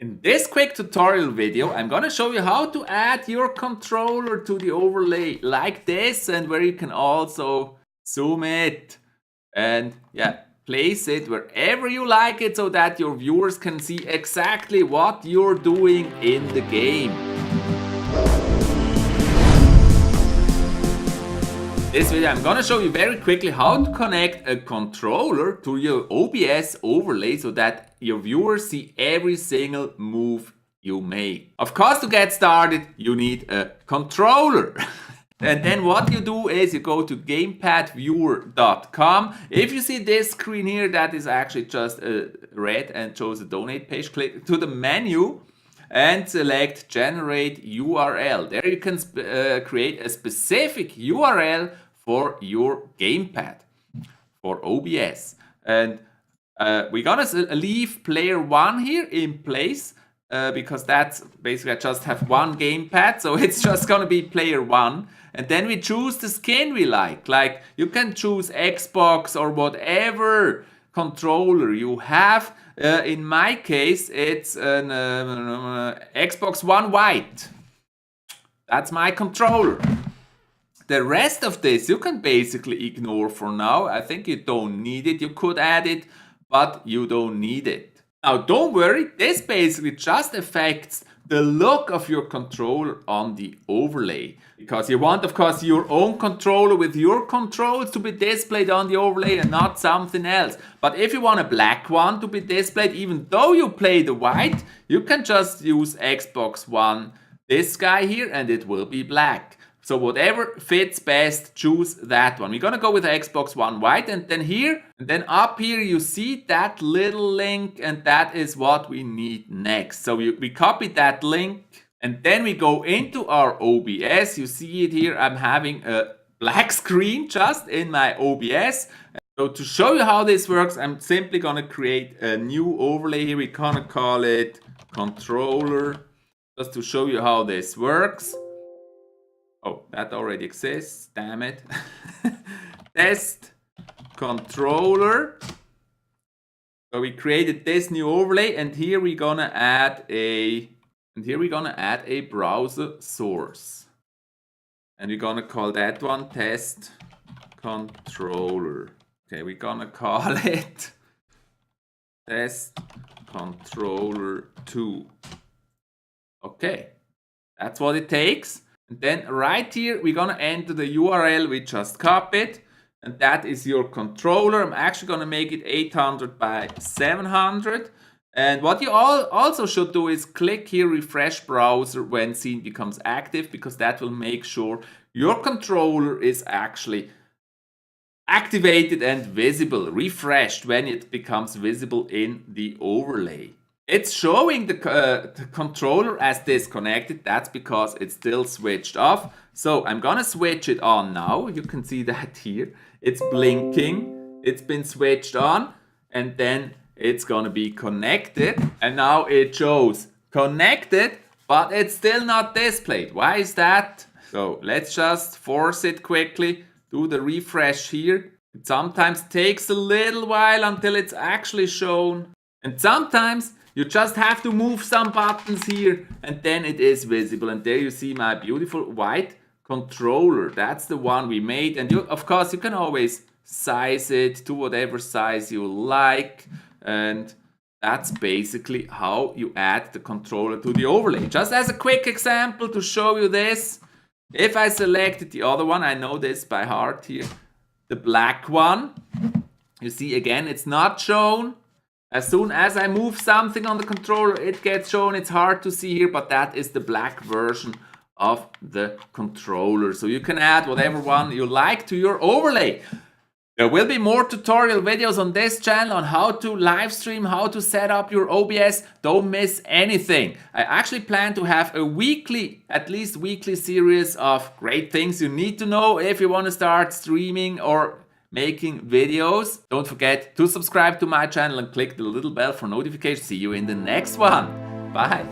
In this quick tutorial video, I'm gonna show you how to add your controller to the overlay like this, and where you can also zoom it and place it wherever you like it so that your viewers can see exactly what you're doing in the game. This video I'm gonna show you very quickly how to connect a controller to your OBS overlay so that your viewers see every single move you make. Of course, to get started, you need a controller. And then what you do is you go to GamepadViewer.com. If you see this screen here, that is actually just red and shows a donate page. Click to the menu and select Generate URL. There you can create a specific URL for your Gamepad, for OBS. And we're gonna leave player 1 here in place because that's basically I just have one Gamepad, so it's just gonna be player 1. And then we choose the skin we like. Like you can choose Xbox or whatever controller you have. In my case, it's an Xbox One white. That's my controller. The rest of this you can basically ignore for now. I think you don't need it. You could add it, but you don't need it. Now don't worry, this basically just affects the look of your controller on the overlay. Because you want, of course, your own controller with your controls to be displayed on the overlay and not something else. But if you want a black one to be displayed, even though you play the white, you can just use Xbox One, this guy here, and it will be black. So whatever fits best, choose that one. We're gonna go with Xbox One white, and then here, and then up here you see that little link, and that is what we need next. So we copy that link, and then we go into our OBS. You see it here, I'm having a black screen just in my OBS. So to show you how this works, I'm simply gonna create a new overlay here. We're gonna call it controller, just to show you how this works. Oh, that already exists, damn it. Test controller. So we created this new overlay, and here we're gonna add a browser source. And we're gonna call that one test controller. Okay, we're gonna call it test controller 2. Okay, that's what it takes. And then right here, we're gonna enter the URL we just copied, and that is your controller. I'm actually gonna make it 800 by 700. And what you also should do is click here, refresh browser when scene becomes active, because that will make sure your controller is actually activated and visible, refreshed when it becomes visible in the overlay. It's showing the controller as disconnected. That's because it's still switched off. So I'm gonna switch it on now. You can see that here. It's blinking. It's been switched on. And then it's gonna be connected. And now it shows connected, but it's still not displayed. Why is that? So let's just force it quickly. Do the refresh here. It sometimes takes a little while until it's actually shown. And sometimes you just have to move some buttons here, and then it is visible. And there you see my beautiful white controller. That's the one we made. And of course, you can always size it to whatever size you like. And that's basically how you add the controller to the overlay. Just as a quick example to show you this, if I selected the other one, I know this by heart here, the black one, you see again, it's not shown. As soon as I move something on the controller, it gets shown. It's hard to see here, but that is the black version of the controller. So you can add whatever one you like to your overlay. There will be more tutorial videos on this channel on how to live stream, how to set up your OBS. Don't miss anything. I actually plan to have a weekly, at least weekly series of great things you need to know if you want to start streaming or making videos. Don't forget to subscribe to my channel and click the little bell for notifications. See you in the next one. Bye.